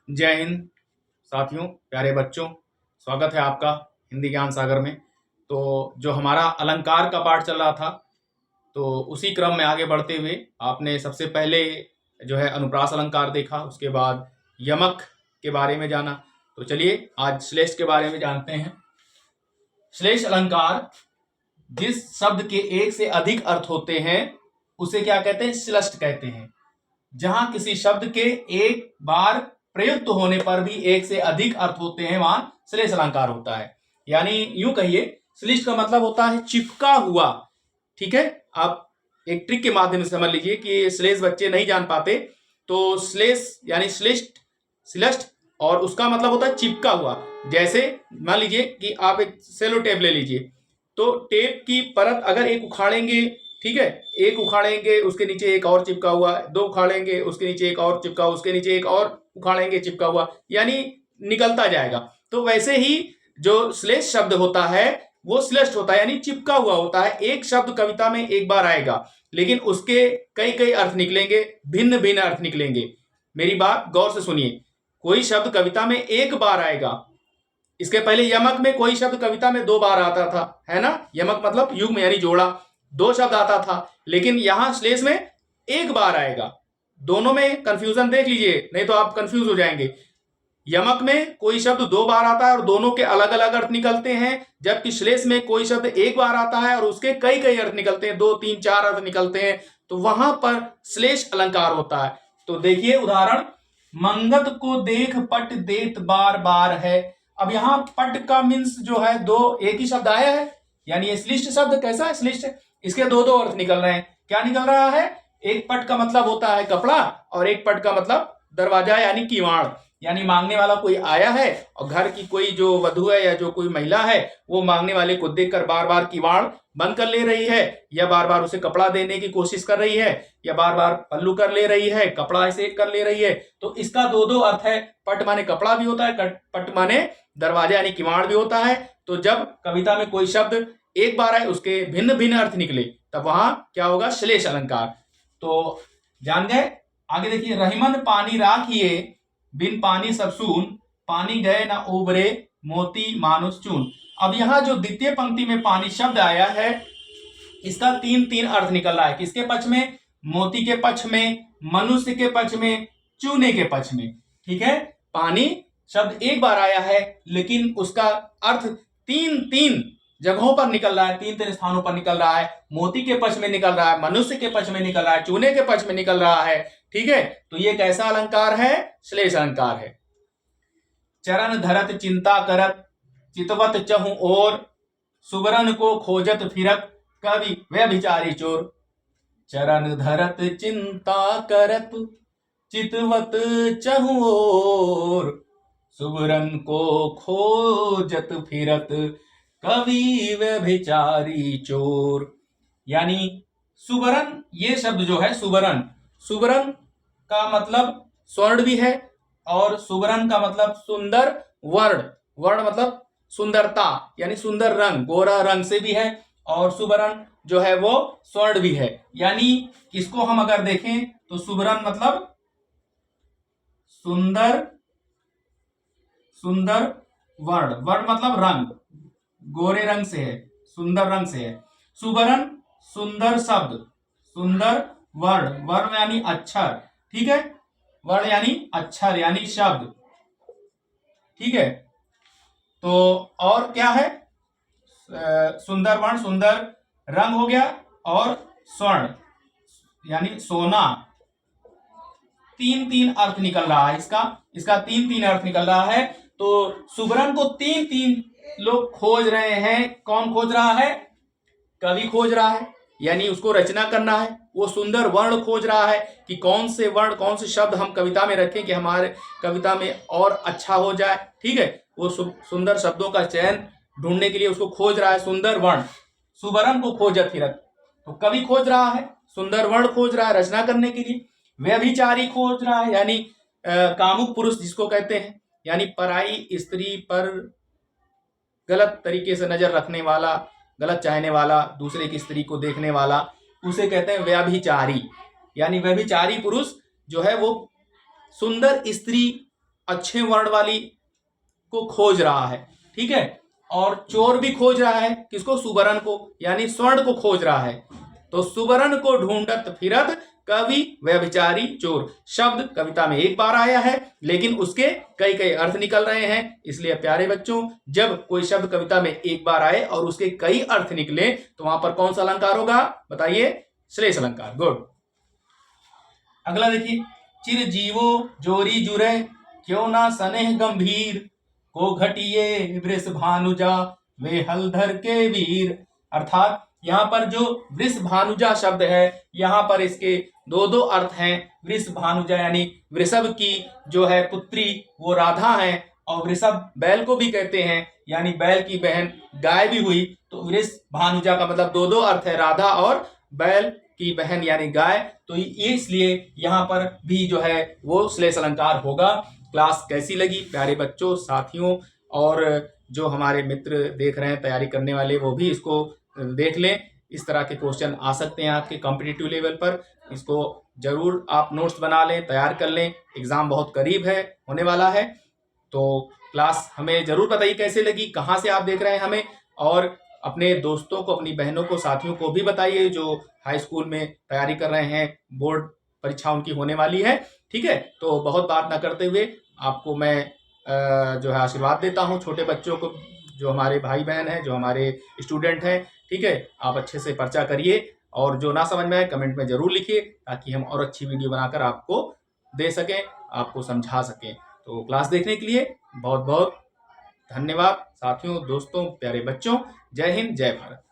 जय हिंद साथियों, प्यारे बच्चों। स्वागत है आपका हिंदी ज्ञान सागर में। तो जो हमारा अलंकार का पाठ चल रहा था, तो उसी क्रम में आगे बढ़ते हुए आपने सबसे पहले जो है अनुप्रास अलंकार देखा, उसके बाद यमक के बारे में जाना। तो चलिए आज श्लेष के बारे में जानते हैं। श्लेष अलंकार जिस शब्द के एक से अधिक अर्थ होते हैं उसे क्या कहते हैं? श्लिष्ट कहते हैं। जहां किसी शब्द के एक बार प्रयुक्त होने पर भी एक से अधिक अर्थ होते हैं, वहां श्लेष अलंकार होता है। यानी यूं कहिए, श्लिष्ट का मतलब होता है चिपका हुआ। ठीक है, आप एक ट्रिक के माध्यम से समझ लीजिए कि श्लेष बच्चे नहीं जान पाते। तो श्लेष यानी श्लिष्ट, श्लिष्ट, और उसका मतलब होता है चिपका हुआ। जैसे मान लीजिए कि आप एक सेलो टेप ले लीजिए, तो टेप की परत अगर एक उखाड़ेंगे, ठीक है, एक उखाड़ेंगे उसके नीचे एक और चिपका हुआ, दो उखाड़ेंगे उसके नीचे एक और चिपका हुआ, उसके नीचे एक और उखाड़ेंगे चिपका हुआ, यानी निकलता जाएगा। तो वैसे ही जो श्लेष शब्द होता है वो श्लिष्ट होता है, यानी चिपका हुआ होता है। एक शब्द कविता में एक बार आएगा, लेकिन उसके कई कई अर्थ निकलेंगे, भिन्न भिन्न अर्थ निकलेंगे। मेरी बात गौर से सुनिए। कोई शब्द कविता में एक बार आएगा। इसके पहले यमक में कोई शब्द कविता में दो बार आता था, है ना? यमक मतलब युग्म यानी जोड़ा, दो शब्द आता था। लेकिन यहां श्लेष में एक बार आएगा। दोनों में कंफ्यूजन देख लीजिए, नहीं तो आप कंफ्यूज हो जाएंगे। यमक में कोई शब्द दो बार आता है और दोनों के अलग अलग अर्थ निकलते हैं, जबकि श्लेष में कोई शब्द एक बार आता है और उसके कई कई अर्थ निकलते हैं, दो तीन चार अर्थ निकलते हैं। तो वहां पर श्लेष अलंकार होता है। तो देखिए उदाहरण, मंगत को देख पट देत बार बार है। अब यहां पट का मीन्स जो है दो, एक ही शब्द आया है, यानी ये श्लिष्ट शब्द कैसा है? श्लिष्ट। इसके दो दो अर्थ निकल रहे हैं। क्या निकल रहा है? एक पट का मतलब होता है कपड़ा, और एक पट का मतलब दरवाजा यानी किवाड़। यानी मांगने वाला कोई आया है और घर की कोई जो वधु है या जो कोई महिला है वो मांगने वाले को देखकर बार बार किवाड़ बंद कर ले रही है, या बार बार उसे कपड़ा देने की कोशिश कर रही है, या बार बार पल्लू कर ले रही है, कपड़ा ऐसे कर ले रही है। तो इसका दो दो अर्थ है। पट माने कपड़ा भी होता है, पट माने दरवाजा यानी किवाड़ भी होता है। तो जब कविता में कोई शब्द एक बार आए, उसके भिन्न भिन्न अर्थ निकले, तब वहां क्या होगा? श्लेष अलंकार। तो जान गए? आगे देखिए, रहीमन पानी राखिए बिन पानी सब सून, पानी गए ना उबरे मोती मानुष चून। अब यहां जो द्वितीय पंक्ति में पानी शब्द आया है, इसका तीन तीन अर्थ निकल रहा है। किसके पक्ष में? मोती के पक्ष में, मनुष्य के पक्ष में, चूने के पक्ष में। ठीक है, पानी शब्द एक बार आया है, लेकिन उसका अर्थ तीन तीन जगहों पर निकल रहा है, तीन तीन स्थानों पर निकल रहा है। मोती के पक्ष में निकल रहा है, मनुष्य के पक्ष में निकल रहा है, चूने के पक्ष में निकल रहा है। ठीक है, तो ये कैसा अलंकार है? श्लेष अलंकार है। चरण धरत चिंता करत चितवत चहु और, सुबरन को खोजत फिरत कवि व्यभिचारी चोर। चरण धरत चिंता करत चितवत चहु और, सुबरन को खोजत फिरत कवि व्यभिचारी चोर। यानी सुबरन, ये शब्द जो है सुबरन, सुबरन का मतलब स्वर्ण भी है, और सुबरन का मतलब सुंदर वर्ण, वर्ण मतलब सुंदरता यानी सुंदर रंग, गोरा रंग से भी है, और सुबरन जो है वो स्वर्ण भी है। यानी इसको हम अगर देखें तो सुबरन मतलब सुंदर, सुंदर वर्ण, वर्ण मतलब रंग, गोरे रंग से है, सुंदर रंग से है। सुबरन सुंदर शब्द, सुंदर वर्ण, वर्ण यानी अक्षर। ठीक है, वर्ण यानी अक्षर यानी शब्द। ठीक है, तो और क्या है? सुंदर वर्ण, सुंदर रंग हो गया, और स्वर्ण यानी सोना। तीन तीन अर्थ निकल रहा है इसका तीन तीन अर्थ निकल रहा है। तो सुबरन को तीन तीन लोग खोज रहे हैं। कौन खोज रहा है? कवि खोज रहा है, यानी उसको रचना करना है। वो सुंदर वर्ण खोज रहा है कि कौन से वर्ण, कौन से शब्द हम कविता में रखें कि हमारे कविता में और अच्छा हो जाए। ठीक है, वो सुंदर शब्दों का चयन ढूंढने के लिए उसको खोज रहा है, सुंदर वर्ण। सुबरन को खोजत फिरत, तो कवि खोज रहा है, सुंदर वर्ण खोज रहा है रचना करने के लिए। व्यभिचारी खोज रहा है, यानी कामुक पुरुष जिसको कहते हैं, यानी पराई स्त्री पर गलत तरीके से नजर रखने वाला, गलत चाहने वाला, दूसरे की स्त्री को देखने वाला, उसे कहते हैं व्यभिचारी। यानी व्यभिचारी पुरुष जो है वो सुंदर स्त्री अच्छे वर्ण वाली को खोज रहा है, ठीक है, और चोर भी खोज रहा है किसको, सुवर्ण को, यानी स्वर्ण को खोज रहा है। तो सुवर्ण को ढूंढत फिरत कवि व्यभिचारी चोर शब्द कविता में एक बार आया है, लेकिन उसके कई कई अर्थ निकल रहे हैं। इसलिए प्यारे बच्चों, जब कोई शब्द कविता में एक बार आए और उसके कई अर्थ निकले तो वहां पर कौन सा अलंकार होगा, बताइए, श्लेष अलंकार। गुड। अगला देखिए, चिर जीवो जोरी जुरे क्यों ना स्नेह गंभीर को घटिए वृष भानुजा वे हलधर के वीर। अर्थात यहाँ पर जो वृष भानुजा शब्द है, यहाँ पर इसके दो दो अर्थ हैं। वृष भानुजा यानी वृषभ की जो है पुत्री वो राधा है, और वृषभ बैल को भी कहते हैं, यानी बैल की बहन गाय भी हुई। तो वृष भानुजा का मतलब दो दो अर्थ है, राधा और बैल की बहन यानी गाय। तो इसलिए यहाँ पर भी जो है वो श्लेष अलंकार होगा। क्लास कैसी लगी प्यारे बच्चों, साथियों, और जो हमारे मित्र देख रहे हैं तैयारी करने वाले, वो भी इसको देख लें। इस तरह के क्वेश्चन आ सकते हैं आपके कॉम्पिटिटिव लेवल पर। इसको जरूर आप नोट्स बना लें, तैयार कर लें, एग्जाम बहुत करीब है, होने वाला है। तो क्लास हमें जरूर बताइए कैसे लगी, कहाँ से आप देख रहे हैं हमें, और अपने दोस्तों को, अपनी बहनों को, साथियों को भी बताइए जो हाई स्कूल में तैयारी कर रहे हैं, बोर्ड परीक्षा उनकी होने वाली है, ठीक है। तो बहुत बात ना करते हुए आपको मैं जो है आशीर्वाद देता हूँ, छोटे बच्चों को, जो हमारे भाई बहन हैं, जो हमारे स्टूडेंट हैं, ठीक है। आप अच्छे से पर्चा करिए, और जो ना समझ में आए कमेंट में जरूर लिखिए, ताकि हम और अच्छी वीडियो बनाकर आपको दे सकें, आपको समझा सकें। तो क्लास देखने के लिए बहुत बहुत धन्यवाद साथियों, दोस्तों, प्यारे बच्चों। जय हिंद, जय भारत।